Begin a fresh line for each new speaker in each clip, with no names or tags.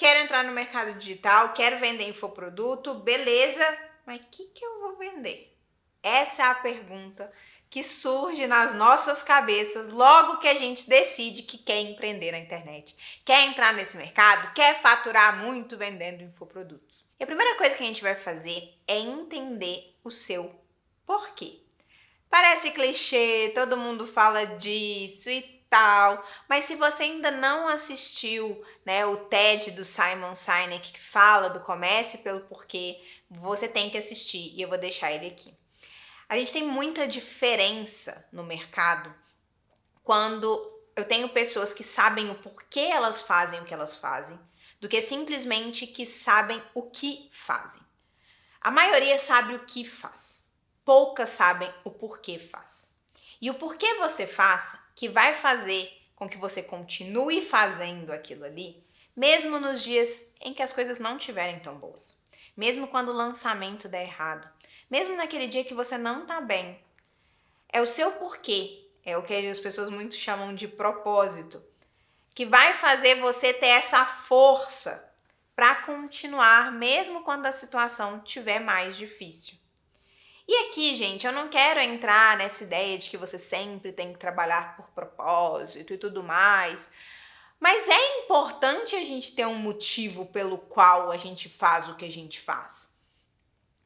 quero entrar no mercado digital, quero vender infoproduto, beleza, mas o que eu vou vender? Essa é a pergunta que surge nas nossas cabeças logo que a gente decide que quer empreender na internet. Quer entrar nesse mercado, quer faturar muito vendendo infoprodutos. E a primeira coisa que a gente vai fazer é entender o seu porquê. Parece clichê, todo mundo fala disso e tal, mas se você ainda não assistiu, né, o TED do Simon Sinek que fala do Comece pelo Porquê, você tem que assistir e eu vou deixar ele aqui. A gente tem muita diferença no mercado quando eu tenho pessoas que sabem o porquê elas fazem o que elas fazem, do que simplesmente que sabem o que fazem. A maioria sabe o que faz, poucas sabem o porquê faz. E o porquê você faz que vai fazer com que você continue fazendo aquilo ali, mesmo nos dias em que as coisas não estiverem tão boas, mesmo quando o lançamento der errado, mesmo naquele dia que você não tá bem. É o seu porquê, é o que as pessoas muito chamam de propósito, que vai fazer você ter essa força para continuar mesmo quando a situação estiver mais difícil. E aqui, gente, eu não quero entrar nessa ideia de que você sempre tem que trabalhar por propósito e tudo mais, mas é importante a gente ter um motivo pelo qual a gente faz o que a gente faz.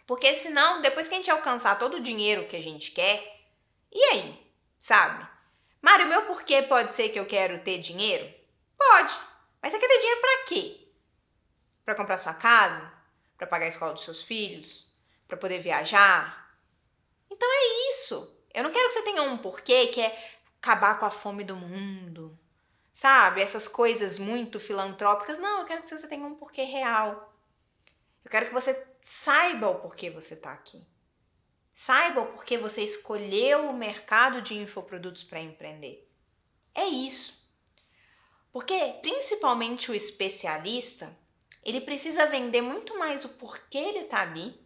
Porque senão, depois que a gente alcançar todo o dinheiro que a gente quer, e aí? Sabe? Mário, meu porquê pode ser que eu quero ter dinheiro? Pode. Mas você quer ter dinheiro pra quê? Pra comprar sua casa? Pra pagar a escola dos seus filhos? Pra poder viajar? Então é isso. Eu não quero que você tenha um porquê que é acabar com a fome do mundo. Sabe? Essas coisas muito filantrópicas. Não, eu quero que você tenha um porquê real. Eu quero que você saiba o porquê você está aqui. Saiba o porquê você escolheu o mercado de infoprodutos para empreender. É isso. Porque, principalmente o especialista, ele precisa vender muito mais o porquê ele está ali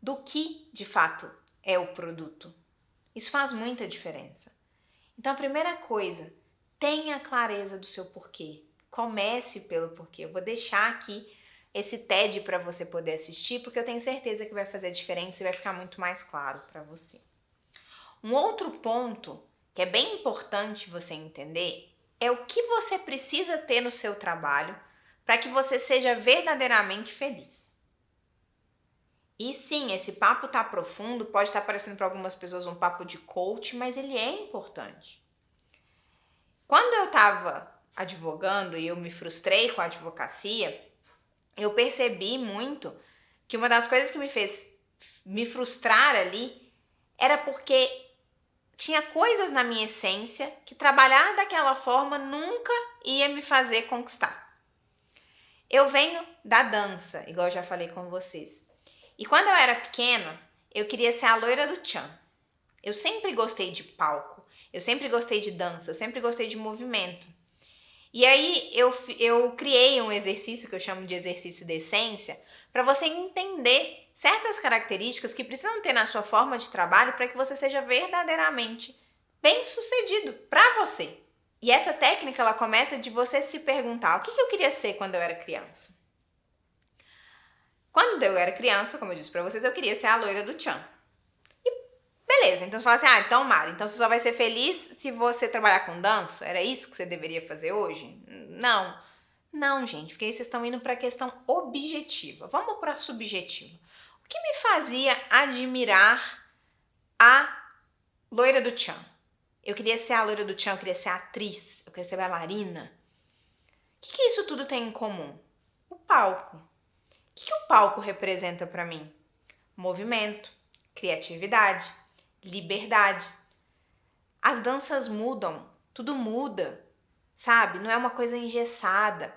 do que, de fato, é o produto. Isso faz muita diferença. Então, a primeira coisa, tenha clareza do seu porquê. Comece pelo porquê. Eu vou deixar aqui esse TED para você poder assistir, porque eu tenho certeza que vai fazer a diferença e vai ficar muito mais claro para você. Um outro ponto que é bem importante você entender é o que você precisa ter no seu trabalho para que você seja verdadeiramente feliz. E sim, esse papo tá profundo, pode estar parecendo para algumas pessoas um papo de coach, mas ele é importante. Quando eu estava advogando e eu me frustrei com a advocacia, eu percebi muito que uma das coisas que me fez me frustrar ali era porque tinha coisas na minha essência que trabalhar daquela forma nunca ia me fazer conquistar. Eu venho da dança, igual eu já falei com vocês. E quando eu era pequena, eu queria ser a loira do tchan. Eu sempre gostei de palco, eu sempre gostei de dança, eu sempre gostei de movimento. E aí eu criei um exercício que eu chamo de exercício de essência para você entender certas características que precisam ter na sua forma de trabalho para que você seja verdadeiramente bem-sucedido para você. E essa técnica ela começa de você se perguntar: o que eu queria ser quando eu era criança? Quando eu era criança, como eu disse para vocês, eu queria ser a loira do tchan. Beleza, então você fala assim, então Mari, então você só vai ser feliz se você trabalhar com dança? Era isso que você deveria fazer hoje? Não. Não, gente, porque aí vocês estão indo para a questão objetiva. Vamos para a subjetiva. O que me fazia admirar a loira do tchan? Eu queria ser a loira do tchan, eu queria ser atriz, eu queria ser bailarina. O que isso tudo tem em comum? O palco. O que o palco representa para mim? Movimento, criatividade, liberdade. As danças mudam, tudo muda, sabe? Não é uma coisa engessada.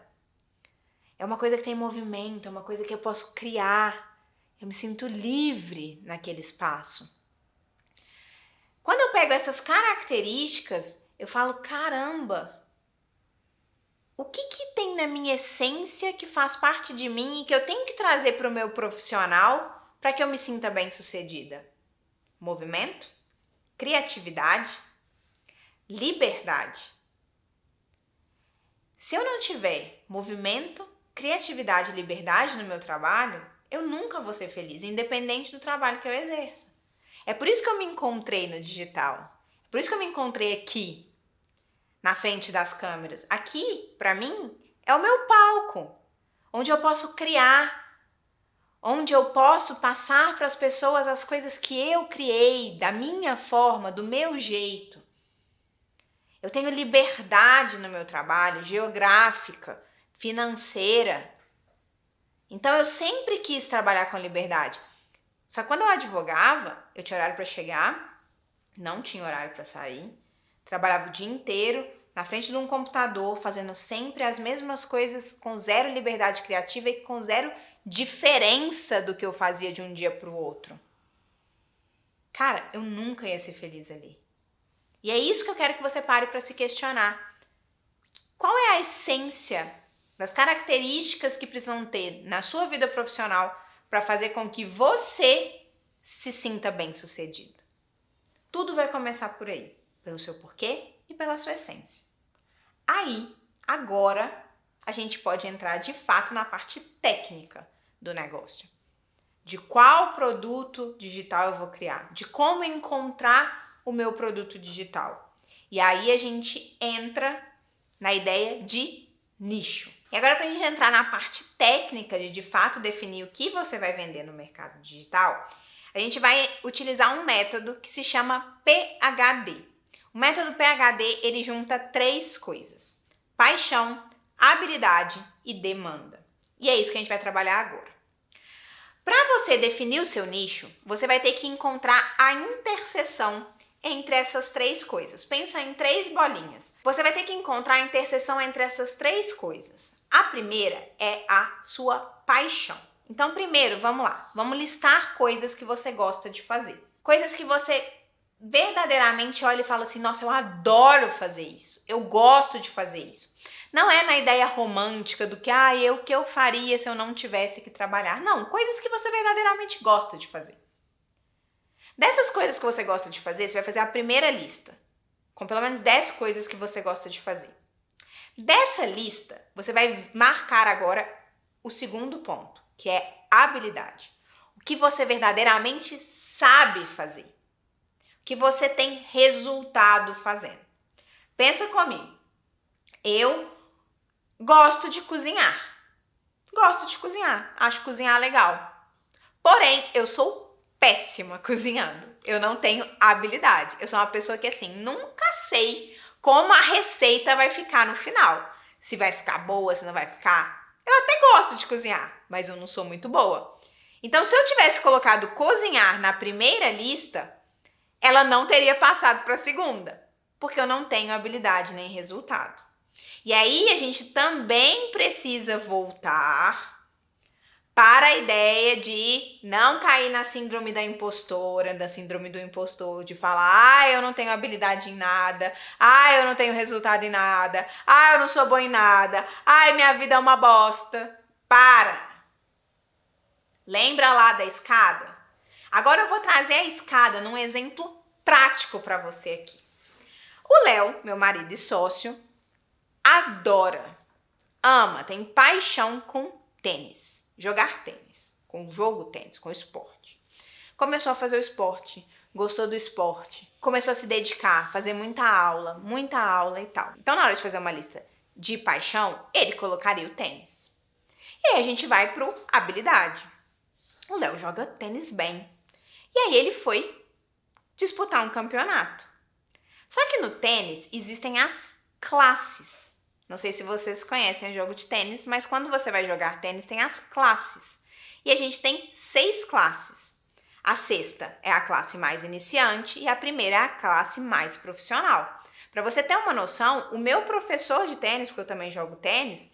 É uma coisa que tem movimento, é uma coisa que eu posso criar. Eu me sinto livre naquele espaço. Quando eu pego essas características, eu falo, caramba, o que tem na minha essência que faz parte de mim e que eu tenho que trazer para o meu profissional para que eu me sinta bem-sucedida? Movimento, criatividade, liberdade. Se eu não tiver movimento, criatividade e liberdade no meu trabalho, eu nunca vou ser feliz, independente do trabalho que eu exerça. É por isso que eu me encontrei no digital. É por isso que eu me encontrei aqui, na frente das câmeras. Aqui, para mim, é o meu palco, onde eu posso criar, onde eu posso passar para as pessoas as coisas que eu criei, da minha forma, do meu jeito. Eu tenho liberdade no meu trabalho, geográfica, financeira. Então eu sempre quis trabalhar com liberdade. Só que quando eu advogava, eu tinha horário para chegar, não tinha horário para sair, trabalhava o dia inteiro na frente de um computador, fazendo sempre as mesmas coisas, com zero liberdade criativa e com zero diferença do que eu fazia de um dia para o outro. Cara, eu nunca ia ser feliz ali. E é isso que eu quero que você pare para se questionar. Qual é a essência das características que precisam ter na sua vida profissional para fazer com que você se sinta bem-sucedido? Tudo vai começar por aí, pelo seu porquê e pela sua essência. Aí, agora, a gente pode entrar de fato na parte técnica do negócio. De qual produto digital eu vou criar, de como encontrar o meu produto digital. E aí a gente entra na ideia de nicho. E agora, para a gente entrar na parte técnica de fato definir o que você vai vender no mercado digital, a gente vai utilizar um método que se chama PHD. O método PHD, ele junta 3 coisas: paixão, habilidade e demanda. E é isso que a gente vai trabalhar agora. Para você definir o seu nicho, você vai ter que encontrar a interseção entre essas 3 coisas. Pensa em 3 bolinhas. Você vai ter que encontrar a interseção entre essas 3 coisas. A primeira é a sua paixão. Então, primeiro, vamos lá. Vamos listar coisas que você gosta de fazer. Coisas que você verdadeiramente olha e fala assim: nossa, eu adoro fazer isso. Eu gosto de fazer isso. Não é na ideia romântica do que, o que eu faria se eu não tivesse que trabalhar. Não, coisas que você verdadeiramente gosta de fazer. Dessas coisas que você gosta de fazer, você vai fazer a primeira lista, com pelo menos 10 coisas que você gosta de fazer. Dessa lista, você vai marcar agora o segundo ponto, que é habilidade. O que você verdadeiramente sabe fazer. O que você tem resultado fazendo. Pensa comigo. Eu gosto de cozinhar. Acho cozinhar legal. Porém, eu sou péssima cozinhando. Eu não tenho habilidade. Eu sou uma pessoa que, assim, nunca sei como a receita vai ficar no final. Se vai ficar boa, se não vai ficar. Eu até gosto de cozinhar, mas eu não sou muito boa. Então, se eu tivesse colocado cozinhar na primeira lista, ela não teria passado para a segunda, porque eu não tenho habilidade nem resultado. E aí, a gente também precisa voltar para a ideia de não cair na síndrome da impostora, da síndrome do impostor, de falar, eu não tenho habilidade em nada, eu não tenho resultado em nada, eu não sou boa em nada, minha vida é uma bosta. Para! Lembra lá da escada? Agora eu vou trazer a escada num exemplo prático para você aqui. O Léo, meu marido e sócio, adora, ama, tem paixão com tênis. Jogar tênis, com jogo tênis, com esporte. Começou a fazer o esporte, gostou do esporte, começou a se dedicar, fazer muita aula e tal. Então, na hora de fazer uma lista de paixão, ele colocaria o tênis. E aí a gente vai pro habilidade. O Léo joga tênis bem. E aí ele foi disputar um campeonato. Só que no tênis existem as classes. Não sei se vocês conhecem o jogo de tênis, mas quando você vai jogar tênis tem as classes. E a gente tem 6 classes. A 6ª é a classe mais iniciante e a primeira é a classe mais profissional. Para você ter uma noção, o meu professor de tênis, porque eu também jogo tênis,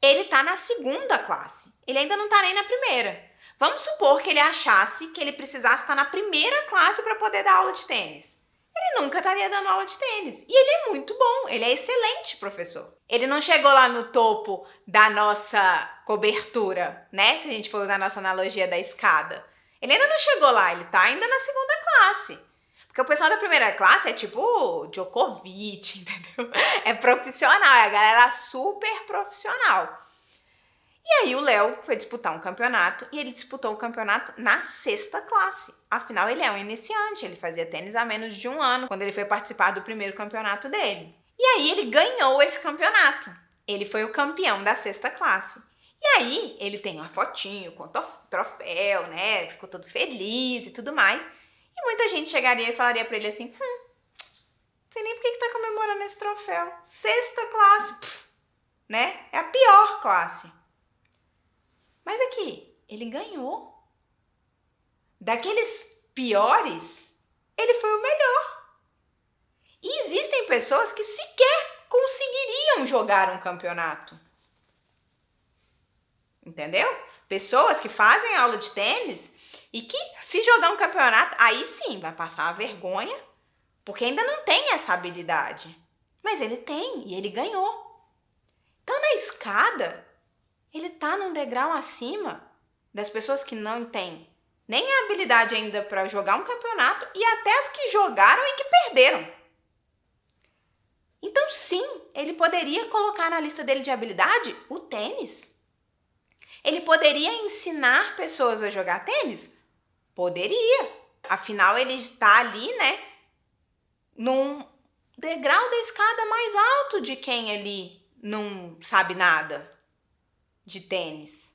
ele tá na 2ª classe. Ele ainda não tá nem na primeira. Vamos supor que ele achasse que ele precisasse estar na primeira classe para poder dar aula de tênis. Ele nunca estaria dando aula de tênis. E ele é muito bom, ele é excelente professor. Ele não chegou lá no topo da nossa cobertura, né? Se a gente for usar a nossa analogia da escada. Ele ainda não chegou lá, ele tá ainda na 2ª classe. Porque o pessoal da primeira classe é tipo Djokovic, entendeu? É profissional, é a galera super profissional. E aí o Léo foi disputar um campeonato e ele disputou o campeonato na 6ª classe. Afinal, ele é um iniciante, ele fazia tênis há menos de 1 ano, quando ele foi participar do primeiro campeonato dele. E aí ele ganhou esse campeonato. Ele foi o campeão da 6ª classe. E aí ele tem uma fotinho com troféu, né? Ficou todo feliz e tudo mais. E muita gente chegaria e falaria pra ele assim, não sei nem por que tá comemorando esse troféu. 6ª classe, né? É a pior classe. Mas aqui, ele ganhou. Daqueles piores, ele foi o melhor. E existem pessoas que sequer conseguiriam jogar um campeonato. Entendeu? Pessoas que fazem aula de tênis e que, se jogar um campeonato, aí sim vai passar a vergonha, porque ainda não tem essa habilidade. Mas ele tem e ele ganhou. Então, na escada, ele tá num degrau acima das pessoas que não têm nem a habilidade ainda para jogar um campeonato e até as que jogaram e que perderam. Então, sim, ele poderia colocar na lista dele de habilidade o tênis. Ele poderia ensinar pessoas a jogar tênis? Poderia. Afinal, ele está ali, né, num degrau da escada mais alto de quem ali não sabe nada de tênis.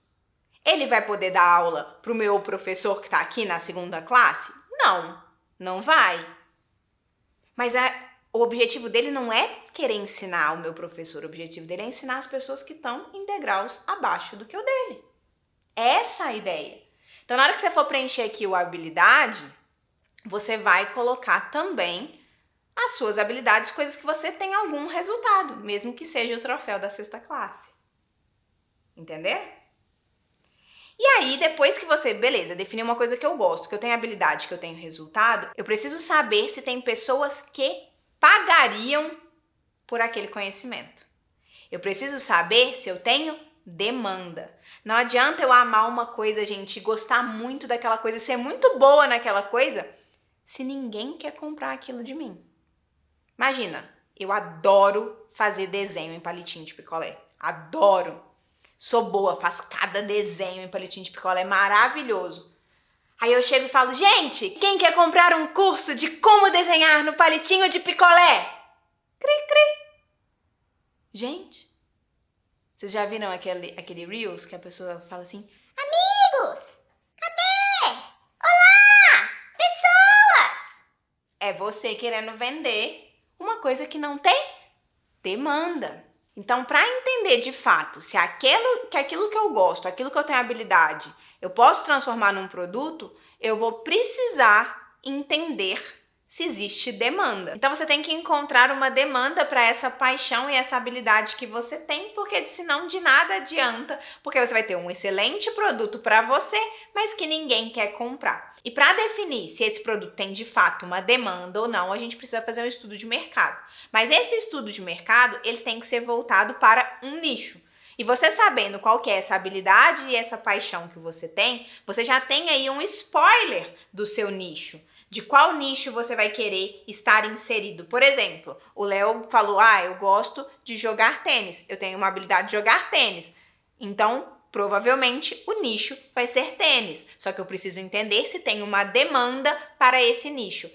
Ele vai poder dar aula para o meu professor que está aqui na 2ª classe? Não, não vai. Mas o objetivo dele não é querer ensinar o meu professor, o objetivo dele é ensinar as pessoas que estão em degraus abaixo do que o dele. Essa é a ideia. Então, na hora que você for preencher aqui o habilidade, você vai colocar também as suas habilidades, coisas que você tem algum resultado, mesmo que seja o troféu da 6ª classe. Entendeu? E aí, depois que você, beleza, definiu uma coisa que eu gosto, que eu tenho habilidade, que eu tenho resultado, eu preciso saber se tem pessoas que pagariam por aquele conhecimento. Eu preciso saber se eu tenho demanda. Não adianta eu amar uma coisa, gente, e gostar muito daquela coisa, ser muito boa naquela coisa, se ninguém quer comprar aquilo de mim. Imagina, eu adoro fazer desenho em palitinho de picolé. Adoro. Sou boa, faço cada desenho em palitinho de picolé, é maravilhoso. Aí eu chego e falo, gente, quem quer comprar um curso de como desenhar no palitinho de picolé? Cri, cri. Gente, vocês já viram aquele Reels que a pessoa fala assim, amigos, cadê? Olá, pessoas! É você querendo vender uma coisa que não tem demanda. Então, para entender de fato se aquilo que eu gosto, aquilo que eu tenho habilidade, eu posso transformar num produto, eu vou precisar entender se existe demanda. Então, você tem que encontrar uma demanda para essa paixão e essa habilidade que você tem, porque senão de nada adianta, porque você vai ter um excelente produto para você, mas que ninguém quer comprar. E para definir se esse produto tem de fato uma demanda ou não, a gente precisa fazer um estudo de mercado. Mas esse estudo de mercado, ele tem que ser voltado para um nicho. E você sabendo qual que é essa habilidade e essa paixão que você tem, você já tem aí um spoiler do seu nicho. De qual nicho você vai querer estar inserido. Por exemplo, o Léo falou, eu gosto de jogar tênis. Eu tenho uma habilidade de jogar tênis. Então, provavelmente, o nicho vai ser tênis. Só que eu preciso entender se tem uma demanda para esse nicho.